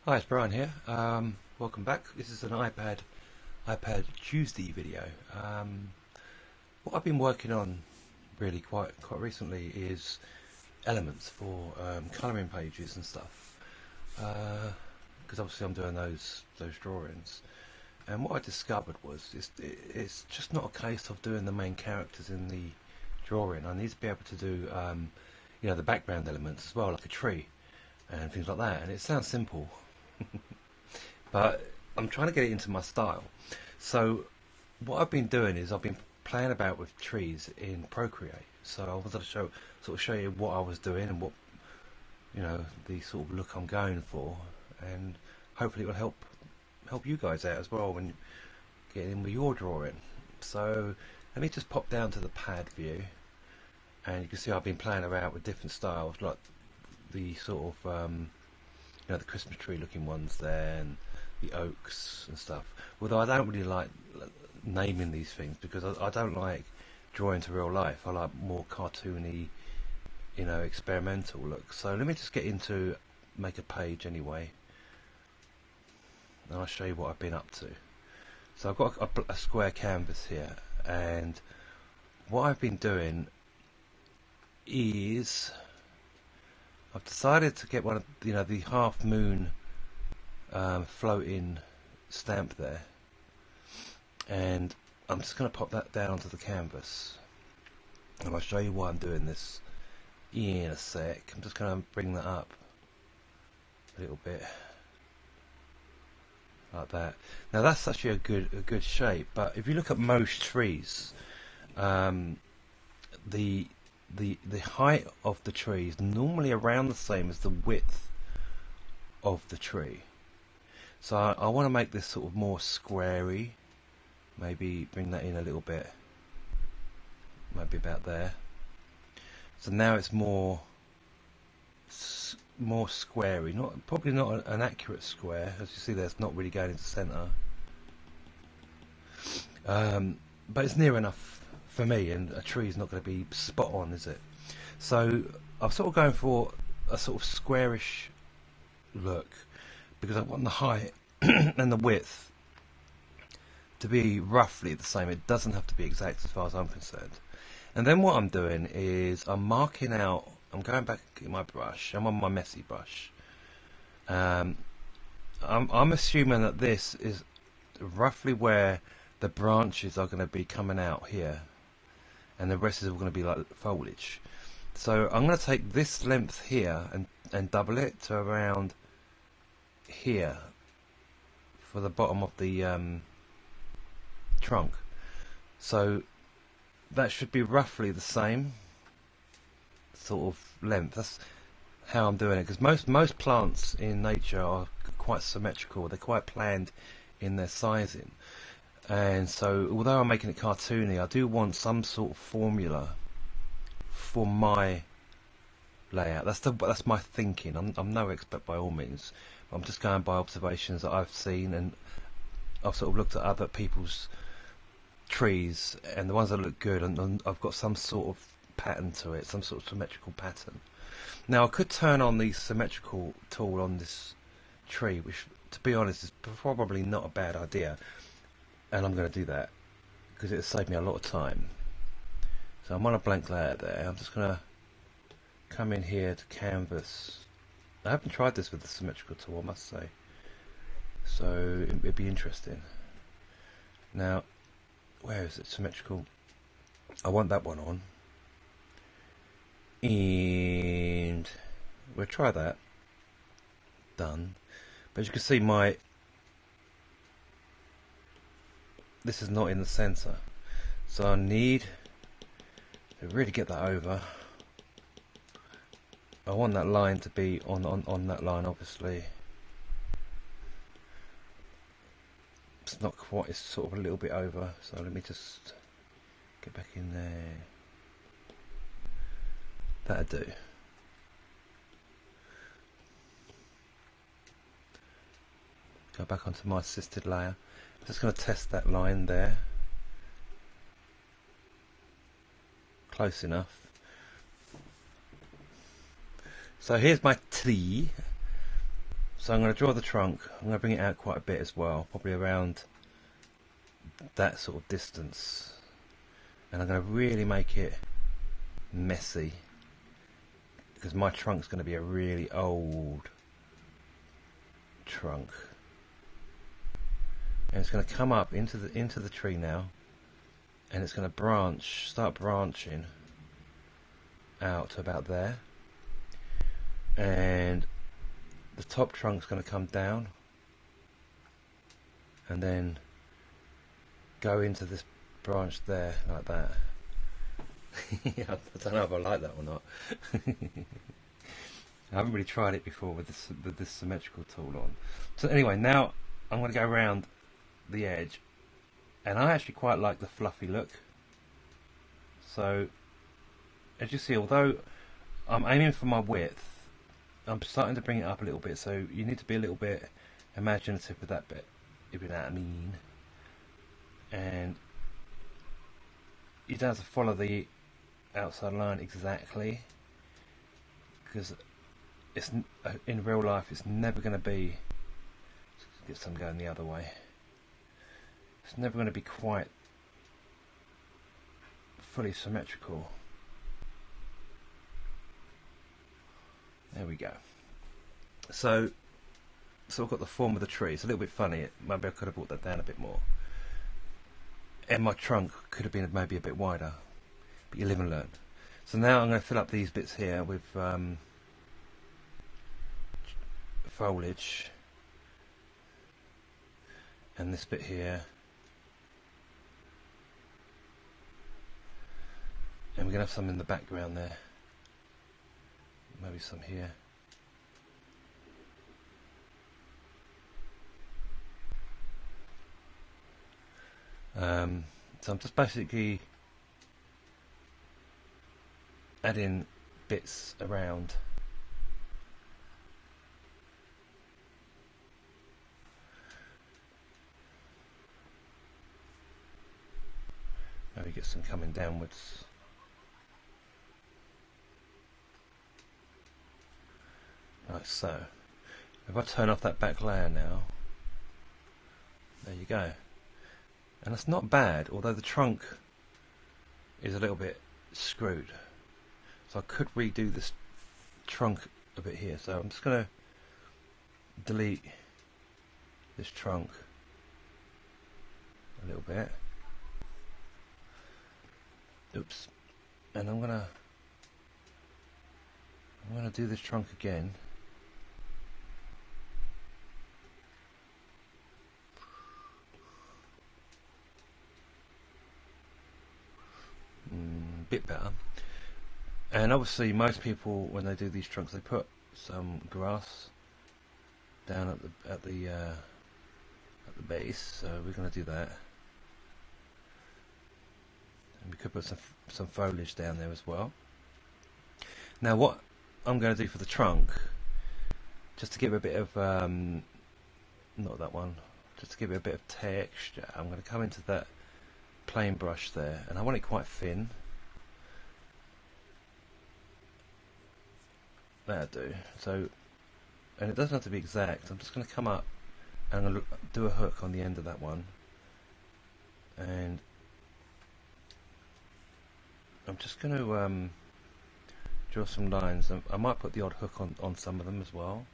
Hi, it's Brian here. Welcome back. This is an iPad Tuesday video. What I've been working on really quite recently is elements for colouring pages and stuff. Because obviously I'm doing those drawings. And what I discovered was it's just not a case of doing the main characters in the drawing. I need to be able to do the background elements as well, like a tree and things like that. And it sounds simple. But I'm trying to get it into my style. So what I've been doing is I've been playing about with trees in Procreate. So I wanted to show you what I was doing and what the sort of look I'm going for, and hopefully it will help you guys out as well when getting in with your drawing. So let me just pop down to the pad view, and you can see I've been playing around with different styles, like the sort of the Christmas tree looking ones there, and the oaks and stuff. Although I don't really like naming these things because I don't like drawing to real life. I like more cartoony, experimental look. So let me just get into make a page anyway, and I'll show you what I've been up to. So I've got a square canvas here, and what I've been doing is I've decided to get one of the half moon floating stamp there, and I'm just going to pop that down onto the canvas, and I'll show you why I'm doing this in a sec. I'm just going to bring that up a little bit like that. Now that's actually a good shape, but if you look at most trees, the height of the tree is normally around the same as the width of the tree. So I want to make this sort of more squarey. Maybe bring that in a little bit, maybe about there. So now it's more squarey. Probably not an accurate square, as you see there, it's not really going into centre. But it's near enough for me, and a tree is not going to be spot on, is it? So I'm sort of going for a sort of squarish look, because I want the height and the width to be roughly the same. It doesn't have to be exact as far as I'm concerned. And then what I'm doing is I'm marking out, I'm going back in my brush, I'm on my messy brush. I'm assuming that this is roughly where the branches are going to be coming out here, and the rest is all going to be like foliage. So I'm going to take this length here and double it to around here for the bottom of the trunk. So that should be roughly the same sort of length. That's how I'm doing it, because most plants in nature are quite symmetrical. They're quite planned in their sizing. And so although I'm making it cartoony, I do want some sort of formula for my layout. That's my thinking. I'm no expert by all means. I'm just going by observations that I've seen, and I've sort of looked at other people's trees, and the ones that look good, and I've got some sort of pattern to it, some sort of symmetrical pattern. Now I could turn on the symmetrical tool on this tree, which to be honest is probably not a bad idea, and I'm going to do that because it'll save me a lot of time. So I'm on a blank layer there. I'm just going to come in here to canvas. I haven't tried this with the symmetrical tool, I must say, so it'd be interesting. Now, where is it? Symmetrical. I want that one on, and we'll try that. Done. But as you can see, this is not in the center, so I need to really get that over. I want that line to be on that line, obviously. It's not quite, it's sort of a little bit over, so let me just get back in there. That'll do. Go back onto my assisted layer. I'm just going to test that line there. Close enough. So here's my tree. So I'm going to draw the trunk. I'm going to bring it out quite a bit as well, probably around that sort of distance, and I'm going to really make it messy because my trunk's going to be a really old trunk, and it's going to come up into the tree now, and it's going to start branching out to about there, and the top trunk's going to come down and then go into this branch there like that. I don't know if I like that or not. I haven't really tried it before with this symmetrical tool on. So anyway, now I'm going to go around the edge, and I actually quite like the fluffy look. So as you see, although I'm aiming for my width, I'm starting to bring it up a little bit, so you need to be a little bit imaginative with that bit, if you know what I mean. And you don't have to follow the outside line exactly, because it's in real life it's never going to be, get some going the other way, it's never going to be quite fully symmetrical. There we go. So I've got the form of the tree. It's a little bit funny. Maybe I could have brought that down a bit more. And my trunk could have been maybe a bit wider. But you live and learn. So now I'm going to fill up these bits here with foliage. And this bit here. And we're going to have some in the background there. Maybe some here. So I'm just basically adding bits around. Maybe get some coming downwards. Like so. If I turn off that back layer now, there you go. And that's not bad, although the trunk is a little bit screwed. So I could redo this trunk a bit here. So I'm just going to delete this trunk a little bit. Oops. And I'm going to do this trunk again. Bit better. And obviously most people, when they do these trunks, they put some grass down at the base, so we're going to do that. And we could put some foliage down there as well. Now what I'm going to do for the trunk, just to give a bit of not that one, just to give it a bit of texture, I'm going to come into that plane brush there, and I want it quite thin. That'll do. So, and it doesn't have to be exact. I'm just going to come up and I'm going to do a hook on the end of that one, and I'm just going to draw some lines. I might put the odd hook on some of them as well.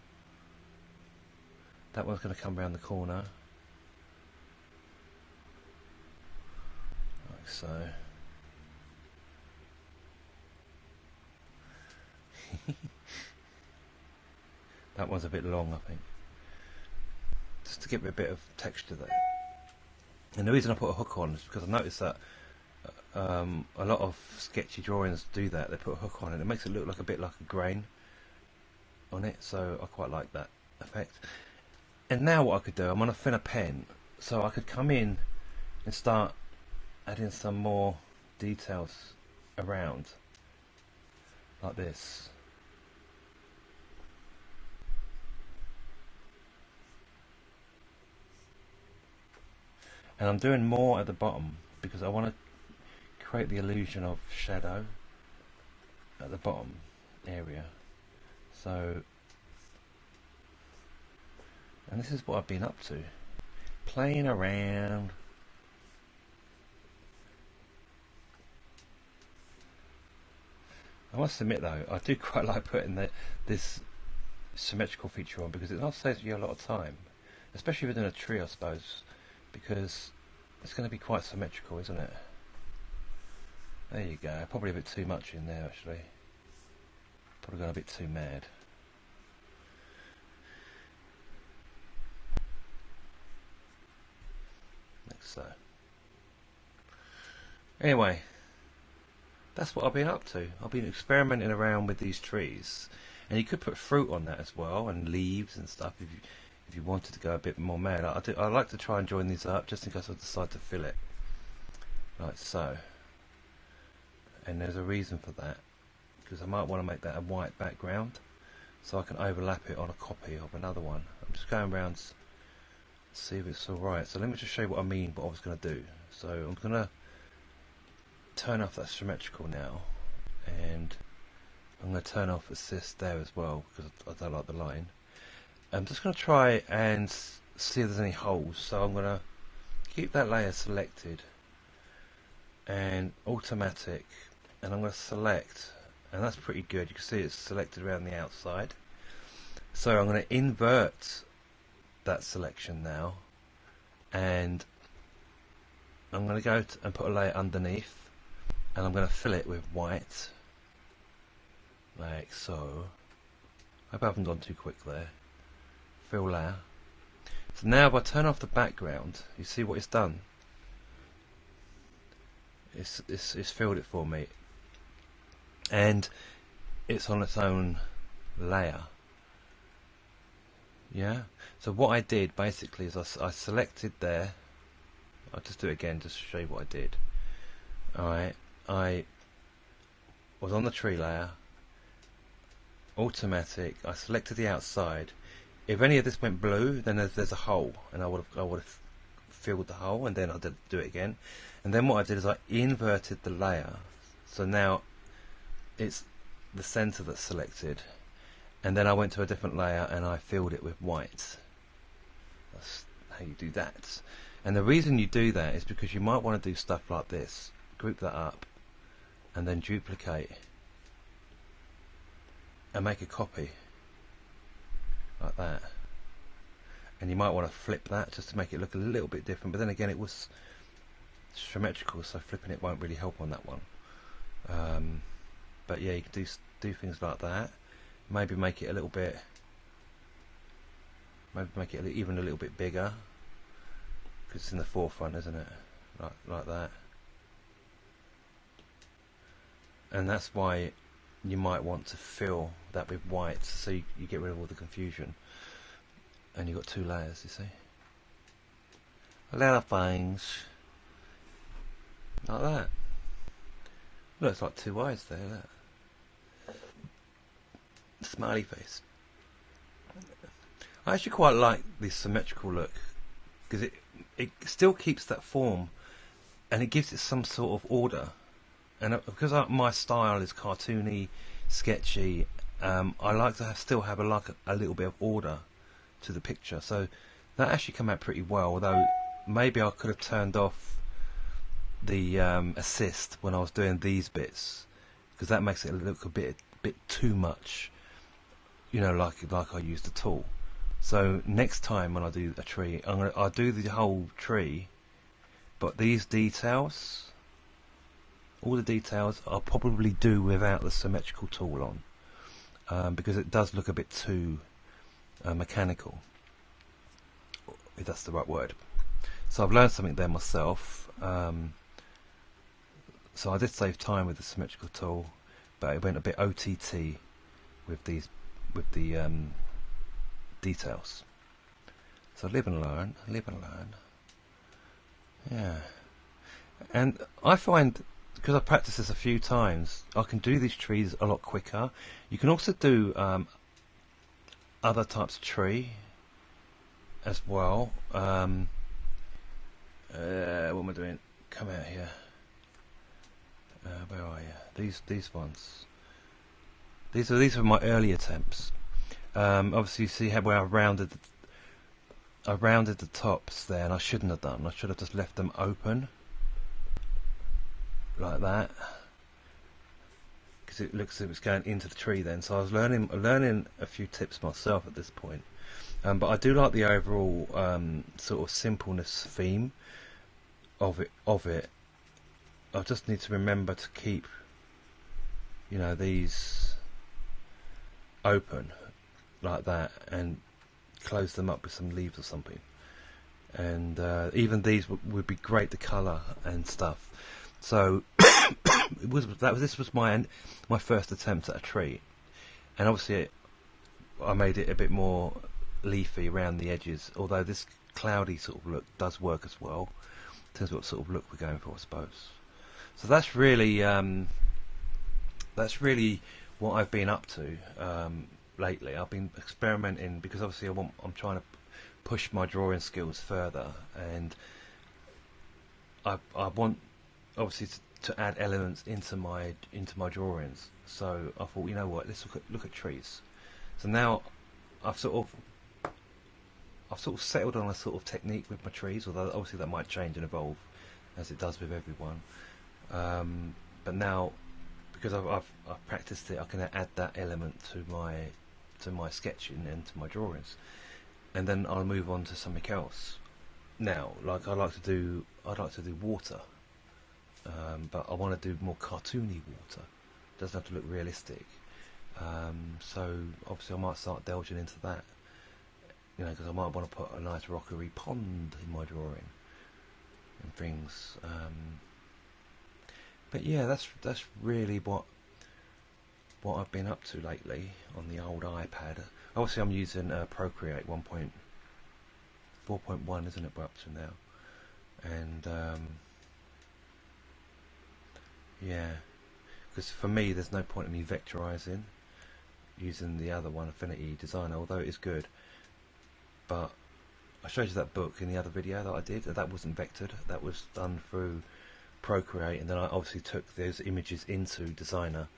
That one's going to come around the corner like so. That one's a bit long, I think, just to give it a bit of texture there. And the reason I put a hook on is because I noticed that a lot of sketchy drawings do that. They put a hook on it. It makes it look like a bit like a grain on it, so I quite like that effect. And now what I could do, I'm on a thinner pen, so I could come in and start adding some more details around like this. And I'm doing more at the bottom because I want to create the illusion of shadow at the bottom area. So And this is what I've been up to, playing around. I must admit though, I do quite like putting this symmetrical feature on, because it does save you a lot of time, especially within a tree, I suppose, because it's going to be quite symmetrical, isn't it? There you go. Probably a bit too much in there, actually. Probably gone a bit too mad. Like so. Anyway, that's what I've been up to. I've been experimenting around with these trees, and you could put fruit on that as well, and leaves and stuff if you wanted to go a bit more mad. I like to try and join these up just in case I decide to fill it, like so. And there's a reason for that, because I might want to make that a white background so I can overlap it on a copy of another one. I'm just going around to see if it's alright. So let me just show you what I mean, what I was going to do. So I'm going to turn off that symmetrical now, and I'm going to turn off assist there as well, because I don't like the line. I'm just going to try and see if there's any holes. So I'm going to keep that layer selected and automatic, and I'm going to select, and that's pretty good. You can see it's selected around the outside. So I'm going to invert that selection now, and I'm going to go and put a layer underneath, and I'm going to fill it with white, like so. I hope I haven't gone too quick there. Fill layer. So now if I turn off the background, you see what it's done? It's filled it for me, and it's on its own layer. Yeah. So what I did basically is I selected there. I'll just do it again just to show you what I did. Alright, I was on the tree layer, automatic. I selected the outside. If any of this went blue, then there's a hole, and I would have filled the hole, and then I did do it again. And then what I did is I inverted the layer, so now it's the center that's selected, and then I went to a different layer and I filled it with white. That's how you do that. And the reason you do that is because you might want to do stuff like this. Group that up and then duplicate and make a copy like that. And you might want to flip that just to make it look a little bit different, but then again it was symmetrical, so flipping it won't really help on that one. But yeah, you can do things like that. Maybe make it a little bit, even a little bit bigger, because it's in the forefront, isn't it? Like that. And that's why you might want to fill that with white, so you get rid of all the confusion. And you've got two layers, you see. A lot of things. Like that. Looks like two eyes there, look. Smiley face. I actually quite like this symmetrical look, because it still keeps that form, and it gives it some sort of order. And because my style is cartoony, sketchy, I like to still have a little bit of order to the picture. So that actually came out pretty well, although maybe I could have turned off the assist when I was doing these bits, because that makes it look a bit too much, you know, like I used the tool. So next time when I do a tree, I'll do the whole tree, but these details, all the details, I'll probably do without the symmetrical tool on, because it does look a bit too mechanical, if that's the right word. So I've learned something there myself. So I did save time with the symmetrical tool, but it went a bit OTT with the details. So live and learn, live and learn. Yeah. And I find, because I've practiced this a few times, I can do these trees a lot quicker. You can also do other types of tree as well. What am I doing? Come out here. Where are you? These ones. These are my early attempts. Obviously, you see how where I've rounded I rounded the tops there, and I shouldn't have done. I should have just left them open like that, because it looks as if it's going into the tree then. So I was learning a few tips myself at this point. But I do like the overall sort of simpleness theme of it. I just need to remember to keep, you know, these open like that, and close them up with some leaves or something. And even these would be great to colour and stuff. So this was my first attempt at a tree, and obviously I made it a bit more leafy around the edges. Although this cloudy sort of look does work as well. In terms of what sort of look we're going for, I suppose. So that's really what I've been up to lately. I've been experimenting because obviously I'm trying to push my drawing skills further, and I want obviously to add elements into my drawings. So I thought, you know what, let's look at trees. So now I've sort of settled on a sort of technique with my trees, although obviously that might change and evolve as it does with everyone. But now, because I've practiced it, I can add that element to my sketching and to my drawings, and then I'll move on to something else. Now, like I'd like to do water, but I want to do more cartoony water. It doesn't have to look realistic. So obviously I might start delving into that. You know, because I might want to put a nice rockery pond in my drawing and things. But yeah, that's really what I've been up to lately on the old iPad. Obviously, I'm using Procreate 1.4.1, isn't it? We're up to now, and yeah, because for me, there's no point in me vectorizing using the other one, Affinity Designer, although it is good. But I showed you that book in the other video that I did. That wasn't vectored. That was done through Procreate, and then I obviously took those images into Designer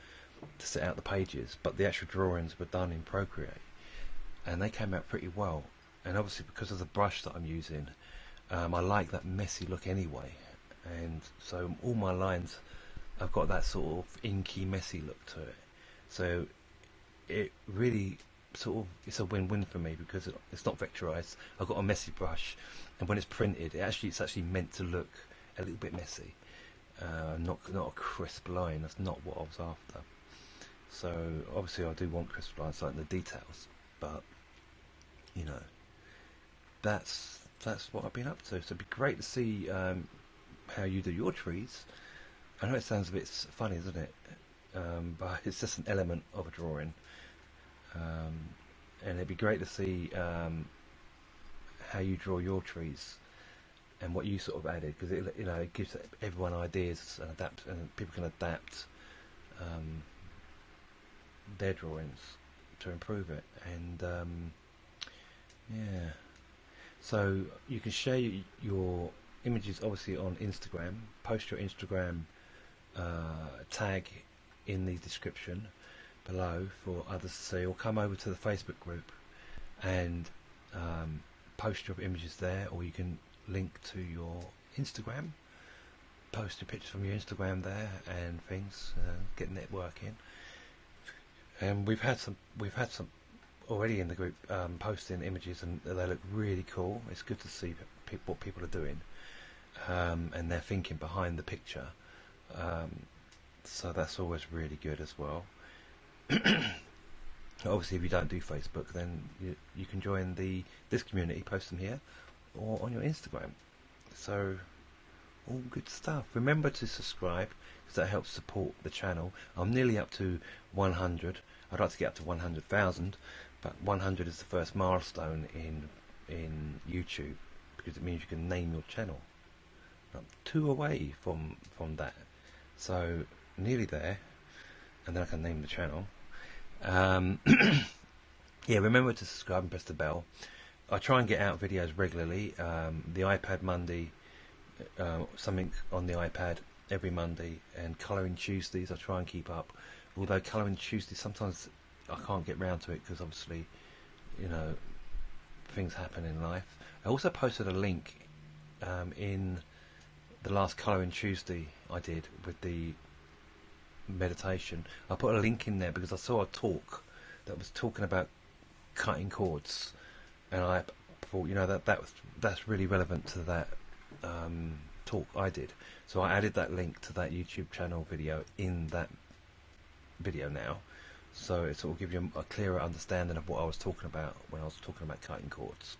to set out the pages. But the actual drawings were done in Procreate, and they came out pretty well. And obviously, because of the brush that I'm using, I like that messy look anyway. And so all my lines have got that sort of inky, messy look to it. So it really it's a win-win for me, because it's not vectorized. I've got a messy brush, and when it's printed, it's actually meant to look a little bit messy, not a crisp line. That's not what I was after. So obviously I do want crisp lines, like in the details, but you know, that's what I've been up to. So it'd be great to see how you do your trees. I know it sounds a bit funny, isn't it? But it's just an element of a drawing. And it'd be great to see how you draw your trees and what you sort of added, because it gives everyone ideas and people can adapt their drawings to improve it. And yeah, so you can share your images obviously on Instagram. Post your Instagram tag in the description below for others to see, or come over to the Facebook group and post your images there, or you can link to your Instagram, post your pictures from your Instagram there and things, get networking. And we've had some already in the group posting images, and they look really cool. It's good to see what people are doing, and their thinking behind the picture. So that's always really good as well. Obviously, if you don't do Facebook, then you can join this community, post them here or on your Instagram. So all good stuff. Remember to subscribe, because that helps support the channel. I'm nearly up to 100. I'd like to get up to 100,000, but 100 is the first milestone in YouTube, because it means you can name your channel. I'm 2 away from that, so nearly there, and then I can name the channel. Yeah, remember to subscribe and press the bell. I try and get out videos regularly. The iPad Monday, something on the iPad every Monday, and Colouring Tuesdays I try and keep up. Although Colouring Tuesday sometimes I can't get round to it, because obviously, you know, things happen in life. I also posted a link in the last Colouring Tuesday I did with the meditation. I put a link in there because I saw a talk that was talking about cutting cords, and I thought, you know, that's really relevant to that talk I did. So I added that link to that YouTube channel video in that video now, so it sort of gives you a clearer understanding of what I was talking about when I was talking about cutting cords.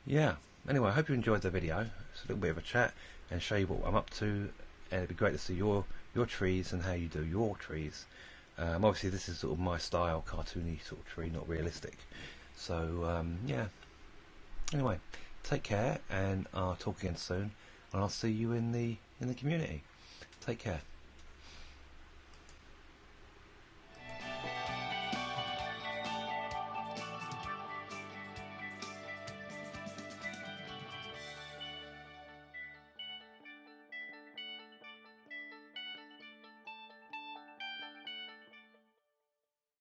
Yeah. Anyway, I hope you enjoyed the video. It's a little bit of a chat and show you what I'm up to, and it'd be great to see your trees and how you do your trees. Obviously this is sort of my style, cartoony sort of tree, not realistic. So yeah. Anyway, take care, and I'll talk again soon, and I'll see you in the community. Take care.